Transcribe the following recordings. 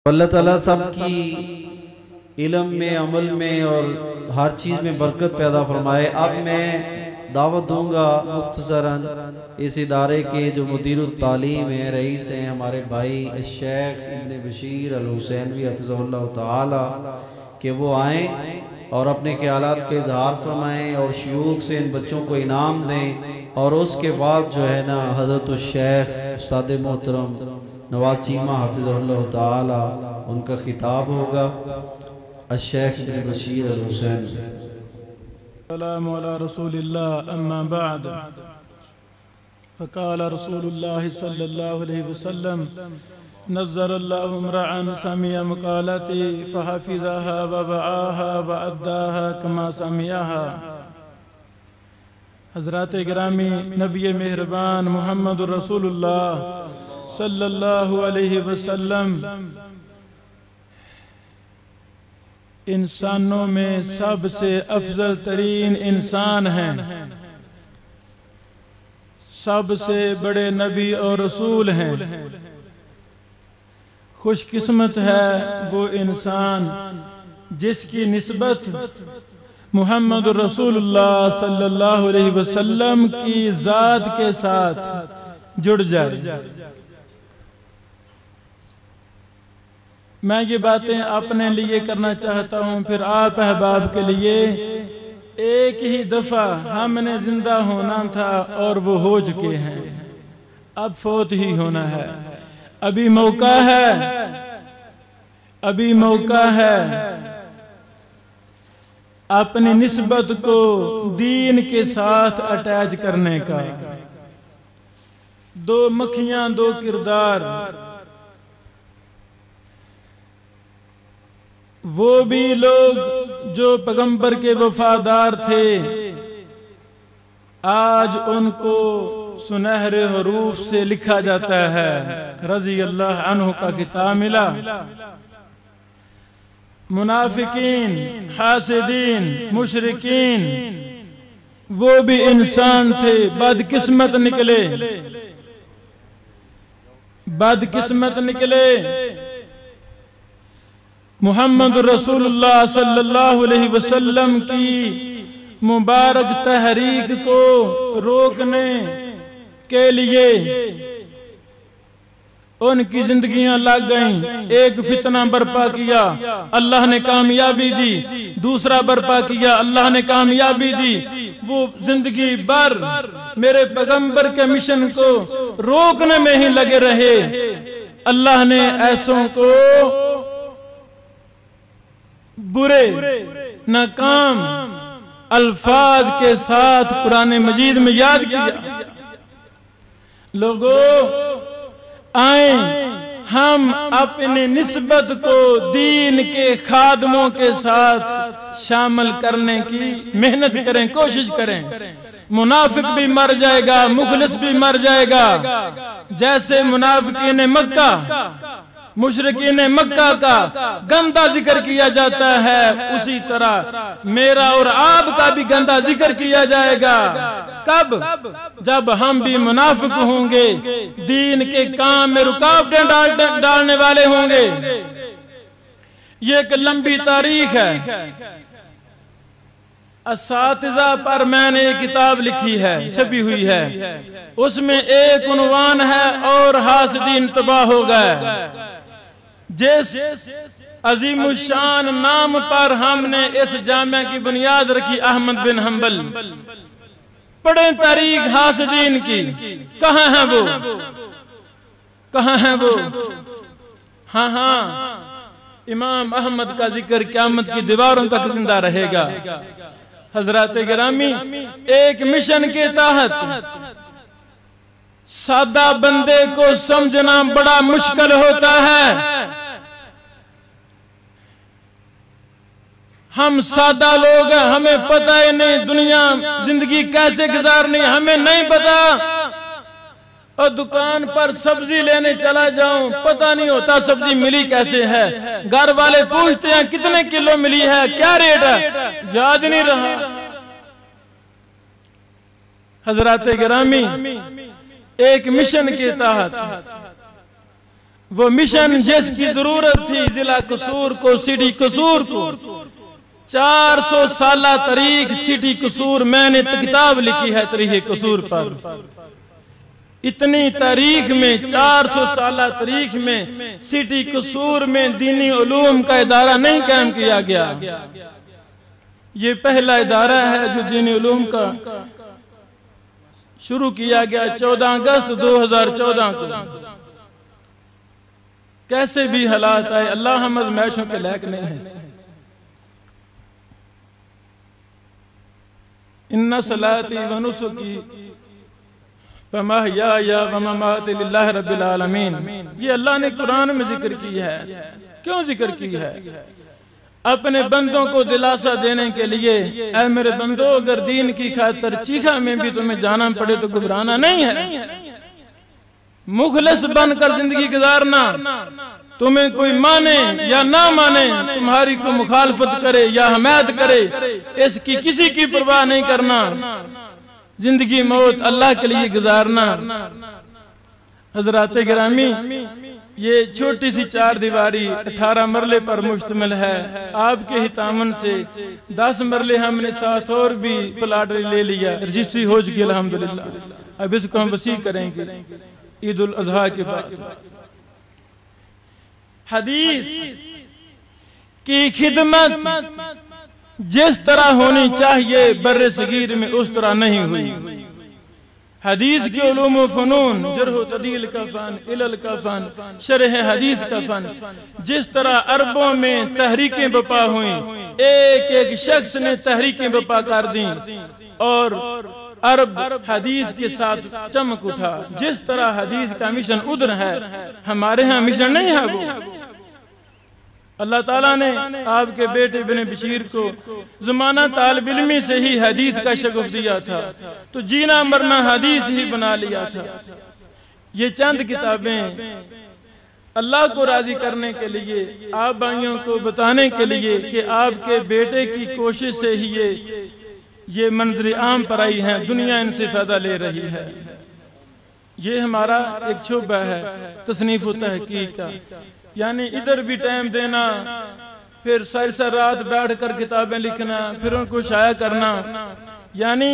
اللہ تعالیٰ سب کی علم میں، عمل میں اور ہر چیز میں برکت پیدا فرمائے۔ اب میں دعوت دوں گا مختصراً اس ادارے کے جو مدیر التعلیم ہیں، رئیس ہیں، ہمارے بھائی الشیخ ابن بشیر الحسینوی حفظہ اللہ تعالی، کہ وہ آئیں اور اپنے خیالات کے اظہار فرمائیں اور شیوخ سے ان بچوں کو انعام دیں، اور اس کے بعد جو ہے نا حضرت الشیخ استاد محترم نواز چیمہ حفظہ اللہ تعالی ان کا خطاب ہوگا۔ الشیخ ابن بشیر الحسین۔ السلام علی رسول اللہ، اما بعد، فقال رسول اللہ صلی اللہ علیہ وسلم: نظر اللہ امرعا سمع مقالتی فحفظها وبعاها وعداها کما سمعها۔ حضرات گرامی، نبی مہربان محمد رسول اللہ صلی اللہ علیہ وسلم انسانوں میں سب سے افضل ترین انسان ہیں، سب سے بڑے نبی اور رسول ہیں۔ خوش قسمت ہے وہ انسان جس کی نسبت محمد رسول اللہ صلی اللہ علیہ وسلم کی ذات کے ساتھ جڑ جائے۔ میں یہ باتیں اپنے لیے کرنا چاہتا ہوں، پھر آپ احباب کے لیے۔ ایک ہی دفعہ ہم نے زندہ ہونا تھا اور وہ ہو چکے ہیں، اب فوت ہی ہونا ہے۔ ابھی موقع ہے، ابھی موقع ہے اپنی نسبت کو دین کے ساتھ اٹیچ کرنے کا۔ دو مکھیاں دو کردار، وہ بھی لوگ جو پیغمبر کے وفادار تھے، آج ان کو سنہرے حروف سے لکھا جاتا ہے رضی اللہ عنہ کا خطاب ملا۔ منافقین، حاسدین، مشرکین، وہ بھی انسان تھے، بدقسمت نکلے، بدقسمت نکلے۔ محمد رسول اللہ صلی اللہ علیہ وسلم کی مبارک تحریک کو روکنے کے لیے ان کی زندگیاں لگ گئیں۔ ایک فتنہ برپا کیا، اللہ نے کامیابی دی، دوسرا برپا کیا، اللہ نے کامیابی دی۔ وہ زندگی بھر میرے پیغمبر کے مشن کو روکنے میں ہی لگے رہے۔ اللہ نے ایسوں کو برے ناکام الفاظ کے ساتھ قرآن مجید میں یاد کیا۔ لوگوں، آئیں ہم اپنی نسبت کو دین کے خادموں کے ساتھ شامل کرنے کی محنت کریں، کوشش کریں۔ منافق بھی مر جائے گا، مخلص بھی مر جائے گا۔ جیسے منافقین مکہ، مشرکین مکہ کا گندہ ذکر کیا جاتا ہے، اسی طرح میرا اور آپ کا بھی گندہ ذکر کیا جائے گا۔ کب؟ جب ہم بھی منافق ہوں گے، دین کے کام میں رکاوٹیں ڈالنے والے ہوں گے۔ یہ ایک لمبی تاریخ ہے۔ اساتذہ پر میں نے ایک کتاب لکھی ہے، چھپی ہوئی ہے، اس میں ایک عنوان ہے: اور حاسدین تباہ ہو گئے۔ جس عظیم الشان نام پر ہم نے اس جامعہ کی بنیاد رکھی، احمد بن حنبل، پڑھیں تاریخ حاسدین کی۔ کہاں ہیں وہ؟ کہاں ہیں وہ؟ ہاں ہاں، امام احمد کا ذکر قیامت کی دیواروں تک زندہ رہے گا۔ حضرات گرامی، ایک مشن کے تحت سادہ بندے کو سمجھنا بڑا مشکل ہوتا ہے۔ ہم سادہ لوگ ہیں، ہمیں پتہ ہی نہیں دنیا زندگی کیسے گزارنی، ہمیں نہیں پتہ۔ اور دکان پر سبزی لینے چلا جاؤں، پتہ نہیں ہوتا سبزی ملی کیسے ہے۔ گھر والے پوچھتے ہیں کتنے کلو ملی ہے، کیا ریٹ ہے، یاد نہیں رہا۔ حضرات گرامی، ایک مشن کے تحت وہ مشن جس کی ضرورت تھی ضلع قصور کو، سٹی قصور کو، 400 سالہ تاریخ سٹی قصور، میں نے کتاب لکھی ہے تاریخ قصور پر. اتنی تاریخ میں 400 سالہ تاریخ میں سٹی قصور میں دینی علوم کا ادارہ نہیں قائم کیا گیا. یہ پہلا ادارہ ہے جو دینی علوم کا شروع کیا گیا 14 اگست 2014 کو. کیسے بھی حالات آئے اللہ ہم ازمائشوں کے لائق نہیں ہے. ان صلاتی و نسکی ومحیای و مماتی للہ رب العالمین. یہ اللہ نے قرآن میں ذکر کی ہے. کیوں ذکر کی ہے؟ اپنے بندوں کو دلاسا دینے کے لیے، اے میرے بندوں اگر دین کی خاطر چیخا میں بھی تمہیں جانا پڑے تو گھبرانا نہیں ہے. مخلص بن کر زندگی گزارنا، تمہیں کوئی مانے یا نہ مانے، تمہاری کو مخالفت کرے یا حمایت کرے، اس کی کسی کی پرواہ نہیں کرنا. زندگی موت اللہ کے لیے گزارنا. حضرات گرامی، یہ چھوٹی سی 4 دیواری 18 مرلے پر مشتمل ہے. آپ کے ہی تعاون سے 10 مرلے ہم نے ساتھ اور بھی پلاٹ لے لیا، رجسٹری ہو چکی الحمدللہ. اب اس کو ہم وسیع کریں گے عید الاضحیٰ کے بعد. حدیث کی خدمت جس طرح ہونی چاہیے بر صغیر میں اس طرح نہیں ہوئی. حدیث کے علوم و فنون، جرح و تعدیل کا فن، علل کا فن، شرح حدیث کا فن، جس طرح عربوں میں تحریکیں بپا ہوئیں، ایک ایک شخص نے تحریکیں بپا کر دیں اور عرب حدیث کے ساتھ چمک اٹھا. جس طرح حدیث کا مشن ادھر ہے، ہمارے ہاں مشن نہیں ہے. وہ اللہ تعالیٰ نے آپ کے بیٹے ابن بشیر کو زمانہ طالب علمی سے ہی حدیث کا شغف دیا تھا، تو جینا مرنا حدیث ہی بنا لیا تھا. یہ چند کتابیں اللہ کو راضی کرنے کے لیے، آپ بھائیوں کو بتانے کے لیے کہ آپ کے بیٹے کی کوشش سے ہی یہ منظر عام پر آئی ہیں، دنیا ان سے فائدہ لے رہی ہے. یہ ہمارا ایک شعبہ ہے تصنیف و تحقیق کا، یعنی ادھر بھی ٹائم دینا، پھر ساری رات بیٹھ کر کتابیں لکھنا، پھر ان کو شائع کرنا. یعنی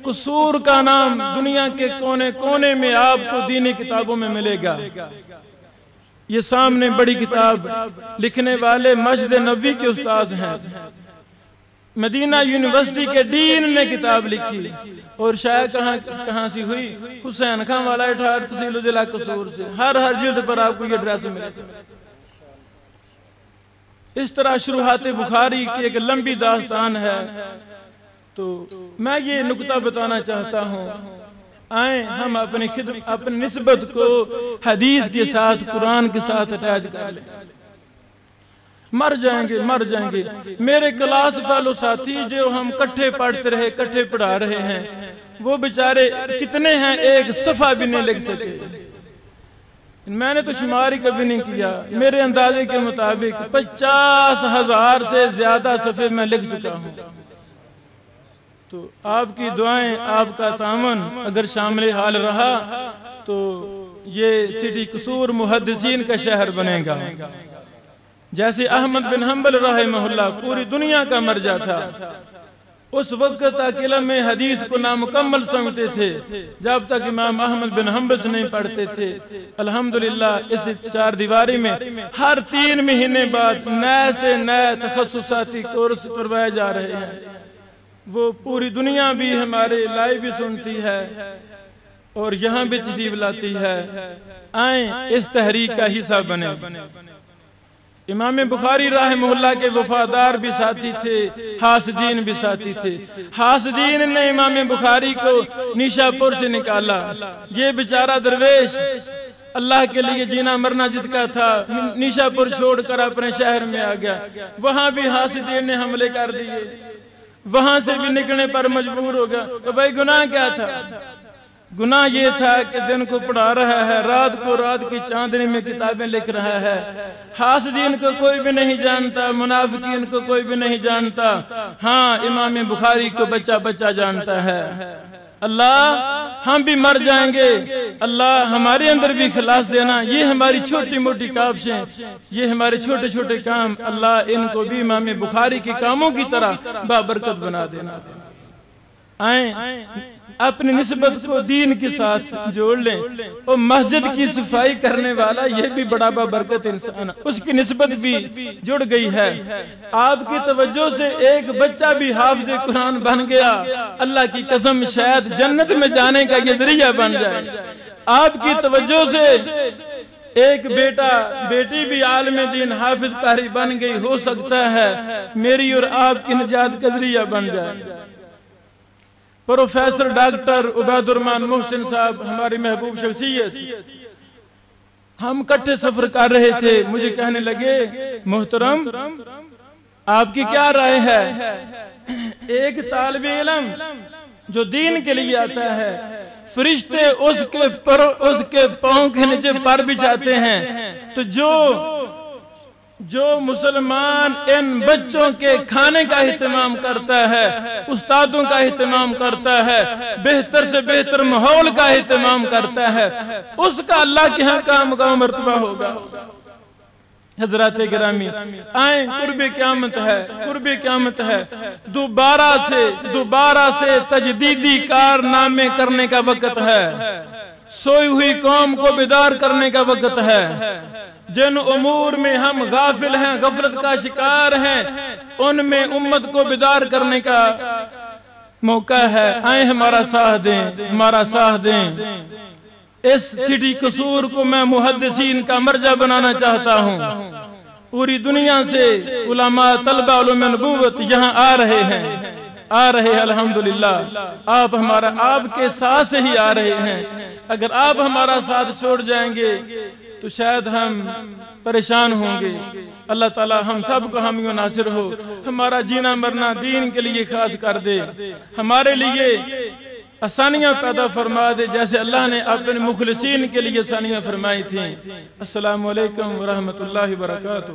قصور کا نام دنیا کے کونے کونے میں آپ کو دینی کتابوں میں ملے گا. یہ سامنے بڑی کتاب لکھنے والے مسجد نبوی کے استاد ہیں. مدینہ یونیورسٹی کے ڈین نے کتاب لکھی اور شائع کہاں سی ہوئی؟ حسین خان والا اٹھار تحصیل ضلع قصور سے. ہر جلد پر آپ کو یہ ایڈریس ملے گا. اس طرح شروحات بخاری کی ایک لمبی داستان ہے. تو میں یہ نکتہ بتانا چاہتا ہوں، آئیں ہم اپنی نسبت کو حدیث کے ساتھ، قرآن کے ساتھ اٹیچ کر لیں. مر جائیں گے. میرے کلاس فیلو ساتھی جو ہم کٹھے پڑھتے رہے، کٹھے پڑھا رہے ہیں، وہ بیچارے کتنے ہیں ایک صفحہ بھی نہیں لکھ سکے. میں نے تو شمار ہی کبھی نہیں کیا. میرے اندازے کے مطابق 50,000 سے زیادہ صفحے میں لکھ چکا ہوں. تو آپ کی دعائیں، آپ کا تعاون اگر شامل حال رہا تو یہ سٹی قصور محدثین کا شہر بنے گا. جیسے احمد بن حنبل رحمہ اللہ پوری دنیا کا مرجع تھا، اس وقت تک علم حدیث کو نامکمل سمجھتے تھے جب تک امام احمد بن حنبل سے نہیں پڑھتے تھے. الحمدللہ اس 4 دیواری میں ہر 3 مہینے بعد نئے سے نئے تخصصاتی کورس کروائے جا رہے ہیں. وہ پوری دنیا بھی ہمارے لائیو بھی سنتی ہے اور یہاں بھی چیزیں لاتی ہے. آئیں اس تحریک کا حصہ بنے. امام بخاری رحمہ اللہ کے وفادار بھی ساتھی تھے، حاسدین بھی ساتھی تھے. حاسدین نے امام بخاری کو نیشا پور سے نکالا. یہ بیچارہ درویش اللہ کے لیے جینا مرنا جس کا تھا، نیشا پور چھوڑ کر اپنے شہر میں آ گیا. وہاں بھی حاسدین نے حملے کر دیے، وہاں سے بھی نکلنے پر مجبور ہو گیا. تو بھائی گناہ کیا تھا؟ گناہ یہ تھا کہ دن کو پڑھا رہا ہے، رات کو رات کی چاندنی میں کتابیں لکھ رہا ہے. حاسدین کو کوئی بھی نہیں جانتا، منافقین کو کوئی بھی نہیں جانتا. ہاں امام بخاری کو بچہ بچہ جانتا ہے. اللہ ہم بھی مر جائیں گے، اللہ ہمارے اندر بھی اخلاص دینا، یہ ہماری چھوٹی موٹی کاوشیں، یہ ہمارے چھوٹے چھوٹے کام، اللہ ان کو بھی امام بخاری کے کاموں کی طرح بابرکت بنا دینا۔ آئیں اپنی نسبت کو دین کے ساتھ جوڑ لیں، اور مسجد کی صفائی کرنے والا یہ بھی بڑا بابرکت انسان ہے، اس کی نسبت بھی جڑ گئی ہے۔ آپ کی توجہ سے ایک بچہ بھی حافظ قرآن بن گیا، اللہ کی قسم شاید جنت میں جانے کا یہ ذریعہ بن جائے۔ آپ کی توجہ سے ایک بیٹی بھی عالم دین حافظ قاری بن گئی، ہو سکتا ہے میری اور آپ کی نجات کا ذریعہ بن جائے۔ پروفیسر ڈاکٹر عبید الرحمن محسن صاحب ہماری محبوب شخصیت، ہم کٹھے سفر کر رہے تھے، مجھے کہنے لگے محترم آپ کی کیا رائے ہے، ایک طالب علم جو دین کے لیے آتا ہے فرشتے اس کے پاؤں کے نیچے پر بچھاتے ہیں، تو جو مسلمان ان بچوں کے کھانے کا اہتمام کرتا ہے، استادوں کا اہتمام کرتا ہے، بہتر سے بہتر ماحول کا اہتمام کرتا ہے، اس کا اللہ کے ہاں کا مقام مرتبہ ہوگا۔ حضرات گرامی آئیں، قرب قیامت ہے، قرب قیامت ہے، دوبارہ سے تجدیدی کارنامے کرنے کا وقت ہے، سوئی ہوئی قوم کو بیدار کرنے کا وقت ہے، جن امور میں ہم غافل ہیں، غفلت کا شکار ہیں، ان میں امت کو بیدار کرنے کا موقع ہے۔ آئیں ہمارا ساتھ دیں، ہمارا ساتھ دیں۔ اس سٹی قصور کو میں محدثین کا مرجع بنانا چاہتا ہوں۔ پوری دنیا سے علماء، طلبہ علوم نبوت یہاں آ رہے ہیں الحمدللہ۔ آپ کے ساتھ سے ہی آ رہے ہیں، اگر آپ ہمارا ساتھ چھوڑ جائیں گے تو شاید ہم پریشان ہوں گے۔ اللہ تعالی ہم سب کو حامی و ناصر ہو، ہمارا جینا مرنا دین کے لیے خاص کر دے، ہمارے لیے آسانیاں پیدا فرما دے جیسے اللہ نے اپنے مخلصین کے لیے آسانیاں فرمائی تھیں۔ السلام علیکم ورحمۃ اللہ وبرکاتہ۔